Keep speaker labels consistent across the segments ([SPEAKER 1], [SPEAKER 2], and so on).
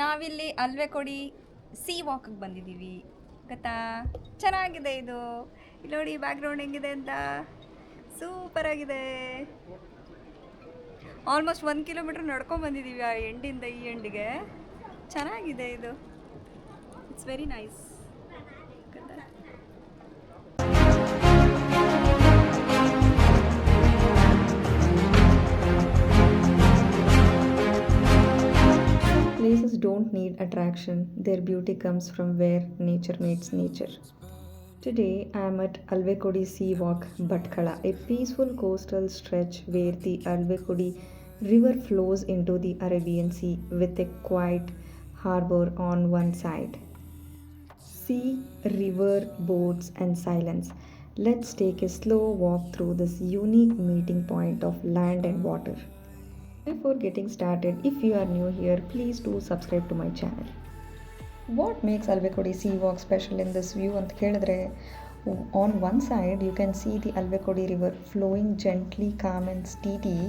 [SPEAKER 1] ನಾವಿಲ್ಲಿ ಅಲ್ವೆ ಕೊಡಿ ಸಿ ವಾಕಿಗೆ ಬಂದಿದ್ದೀವಿ ಗೊತ್ತಾ. ಚೆನ್ನಾಗಿದೆ ಇದು. ಇಲ್ಲಿ ನೋಡಿ ಬ್ಯಾಕ್ಗ್ರೌಂಡ್ ಹೆಂಗಿದೆ ಅಂತ. ಸೂಪರ್ ಆಗಿದೆ. ಆಲ್ಮೋಸ್ಟ್ 1 ಕಿಲೋಮೀಟ್ರ್ ನಡ್ಕೊಂಡು ಬಂದಿದ್ದೀವಿ ಆ ಎಂಡಿಂದ ಈ ಎಂಡಿಗೆ. ಚೆನ್ನಾಗಿದೆ ಇದು. ಇಟ್ಸ್ ವೆರಿ ನೈಸ್ ಗೊತ್ತಾ.
[SPEAKER 2] Places don't need attraction, their beauty comes from where nature meets nature. Today I am at Alvekodi Sea Walk, Bhatkala, a peaceful coastal stretch where the Alvekodi river flows into the Arabian Sea with a quiet harbor on one side. Sea, river, boats, and silence. Let's take a slow walk through this unique meeting point of land and water. Before getting started, if you are new here, please do subscribe to my channel. What makes Alvekodi Sea Walk special in this view ಅಂತ ಕೇಳಿದ್ರೆ, on one side you can see the Alvekodi river flowing gently, calm and steady.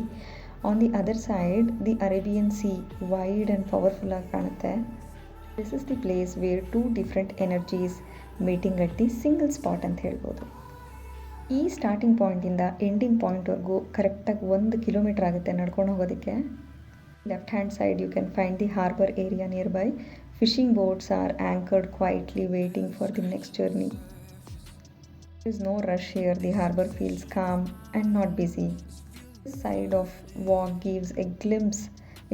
[SPEAKER 2] On the other side, the Arabian Sea, wide and powerful ಆಗಿ ಕಾಣುತ್ತೆ. This is the place where two different energies meeting at the single spot ಅಂತ ಹೇಳ್ಬೋದು. ಈ starting ಪಾಯಿಂಟಿಂದ ending ಪಾಯಿಂಟ್ವರೆಗೂ ಕರೆಕ್ಟಾಗಿ 1 kilometre ಆಗುತ್ತೆ ನಡ್ಕೊಂಡು ಹೋಗೋದಕ್ಕೆ. Left hand side you can find the harbour area nearby. Fishing boats are anchored quietly waiting for the next journey. There is no rush here. The harbor feels calm and not busy. This side of walk gives a glimpse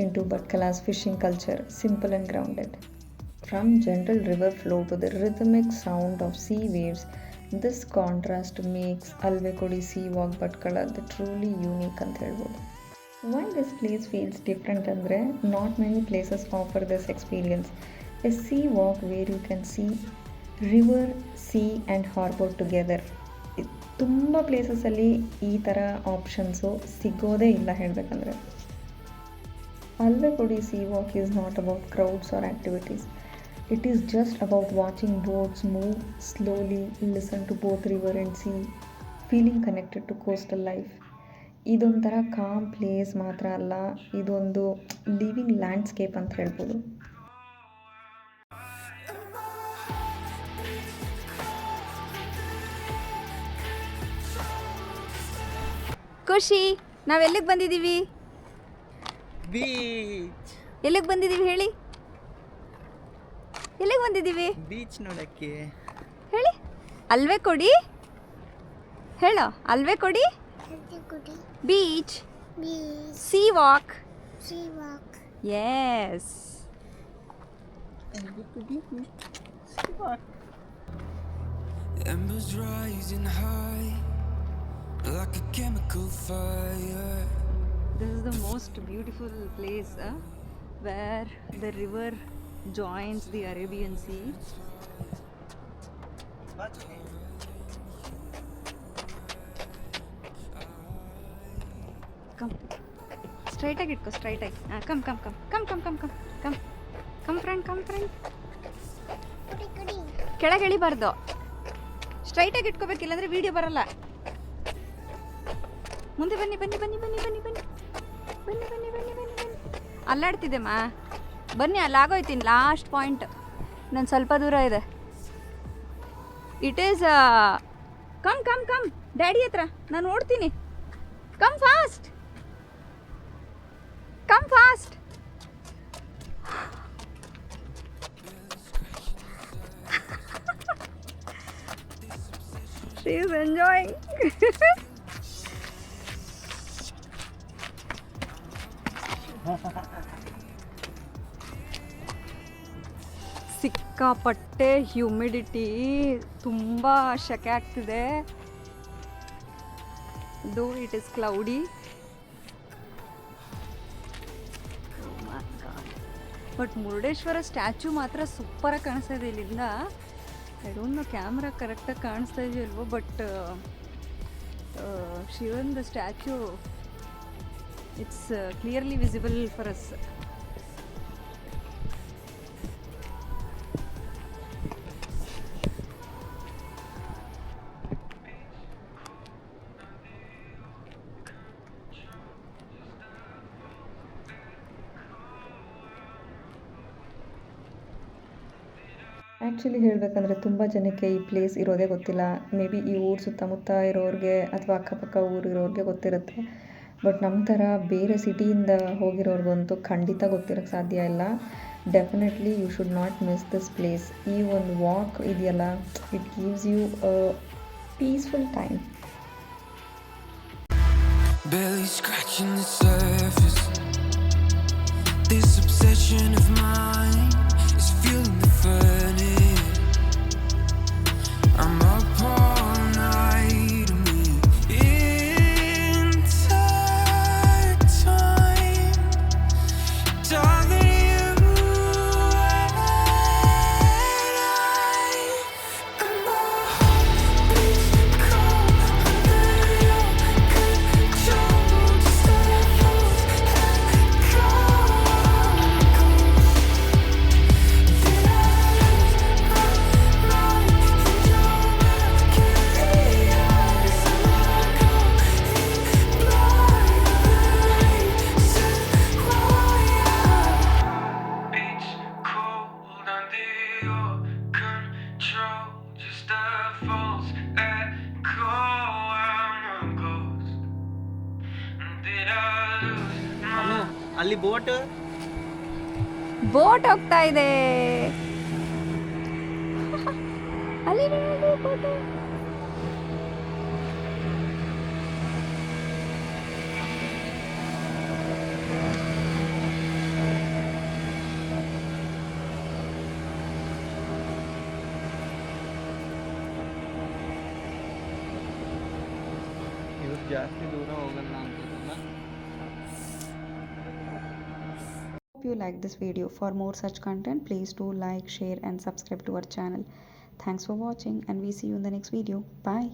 [SPEAKER 2] into Bhatkala's fishing culture, simple and grounded. From gentle river flow to the rhythmic sound of sea waves, this contrast makes Alvekodi Sea Walk Bhatkala the truly unique ಅಂತ ಹೇಳ್ಬೋದು. Why this place feels different ಅಂದರೆ, not many places offer this experience. A sea walk where you can see river, sea and harbor together. ತುಂಬ ಪ್ಲೇಸಸಲ್ಲಿ ಈ ಥರ options ಸಿಗೋದೇ ಇಲ್ಲ ಹೇಳಬೇಕಂದ್ರೆ. Alvekodi Sea Walk is not about crowds or activities. It is just about watching boats move slowly, listen to both river and sea, feeling connected to coastal life. ಇದೊಂಥರ com place ಮಾತ್ರ ಅಲ್ಲ, ಇದೊಂದು living landscape ಅಂತ ಹೇಳ್ಬೋದು.
[SPEAKER 1] ಖುಷಿ, ನಾವೆಲ್ಲಿಗೆ ಬಂದಿದ್ದೀವಿ?
[SPEAKER 3] Beach.
[SPEAKER 1] ಎಲ್ಲಿಗೆ ಬಂದಿದ್ದೀವಿ ಹೇಳಿ? ಎಲ್ಲಿಗೆ ಬಂದಿದ್ದೀವಿ
[SPEAKER 3] ಬೀಚ್ ನೋಡಕ್ಕೆ.
[SPEAKER 1] ಹೇಳಿ. ಅಲ್ವೇ ಕೊಡಿ ಹೇಳೋ. ಅಲ್ವೇ Kodi beach sea walk. Yes.
[SPEAKER 4] Embers rising high like a chemical fire.
[SPEAKER 1] This is the most beautiful place where the river joins the Arabian Sea. Come. Straight ಆಗಿ ಇಟ್ಕೋ, ಸ್ಟ್ರೈಟ್ ಆಗಿ. Come come come come come come come come come friend, come friend. ಕೆಳಗೆ ಇಳಿಬಾರ್ದು, straight ಆಗಿ ಇಟ್ಕೋಬೇಕು, ಇಲ್ಲಾಂದ್ರೆ video ಬರಲ್ಲ. ಮುಂದೆ ಬನ್ನಿ ಬನ್ನಿ ಬನ್ನಿ ಬನ್ನಿ ಬನ್ನಿ ಬನ್ನಿ ಬನ್ನಿ ಬನ್ನಿ ಬನ್ನಿ ಬನ್ನಿ ಬನ್ನಿ. ಅಲ್ಲಾಡ್ತಿದ್ದೆಮ್ಮ, ಬನ್ನಿ, ಅಲ್ಲಿ ಆಗೋಯ್ತೀನಿ. ಲಾಸ್ಟ್ ಪಾಯಿಂಟ್ ನಾನು ಸ್ವಲ್ಪ ದೂರ ಇದೆ. It is come come come daddy ಹತ್ರ ನಾನು ಓಡ್ತೀನಿ. Come fast, come fast. She is enjoying. ಸಿಕ್ಕಾಪಟ್ಟೆ ಹ್ಯೂಮಿಡಿಟಿ, ತುಂಬ ಶೆಕೆ ಆಗ್ತಿದೆ. Though it is cloudy. But Murudeshwar statue ಮಾತ್ರ ಸೂಪರಾಗಿ ಕಾಣಿಸ್ತಾ ಇದೆ ಇಲ್ಲಿಂದ. ಐ ಡೋಂಟ್ ನೋ ಕ್ಯಾಮ್ರಾ ಕರೆಕ್ಟಾಗಿ ಕಾಣಿಸ್ತಾ ಇದೆಯಲ್ವೋ, but Shivan the statue it's clearly visible for us.
[SPEAKER 2] Actually ಹೇಳಬೇಕಂದ್ರೆ ತುಂಬ ಜನಕ್ಕೆ ಈ ಪ್ಲೇಸ್ ಇರೋದೇ ಗೊತ್ತಿಲ್ಲ. ಮೇ ಬಿ ಈ ಊರು ಸುತ್ತಮುತ್ತ ಇರೋರಿಗೆ ಅಥವಾ ಅಕ್ಕಪಕ್ಕ ಊರು ಇರೋರಿಗೆ ಗೊತ್ತಿರುತ್ತೆ. ಬಟ್ ನಮ್ಮ ಥರ ಬೇರೆ ಸಿಟಿಯಿಂದ ಹೋಗಿರೋರ್ಗಂತೂ ಖಂಡಿತ ಗೊತ್ತಿರೋಕ್ಕೆ ಸಾಧ್ಯ ಇಲ್ಲ. Definitely you should not miss this place. ಈ ಒಂದು ವಾಕ್ ಇದೆಯಲ್ಲ, it gives you peaceful time.
[SPEAKER 4] barely scratching the surface. This obsession of mine is fueling the furnace. I'm up all night and we're intertwined. Darling, you and I, and my heart beats cold under your control. Just let loose and go. Did I lose my mind in your mercury eyes? Am I going blind? Said why beats cold under your control. Just a false echo. I'm a ghost. Did I lose my
[SPEAKER 3] ಅಲ್ಲಿ boat
[SPEAKER 1] boat ಹೋಗ್ತಾ ಇದೆ. ಅಲ್ಲಿ ನೋಡಿ boat.
[SPEAKER 3] ಇವ್ರು ಜಾಸ್ತಿ ದೂರ ಹೋಗಲ್ಲ ಅನ್ಕೋತಲ್ಲ.
[SPEAKER 2] Hope you like this video. For more such content, please do like, share and subscribe to our channel. Thanks for watching and we see you in the next video. Bye.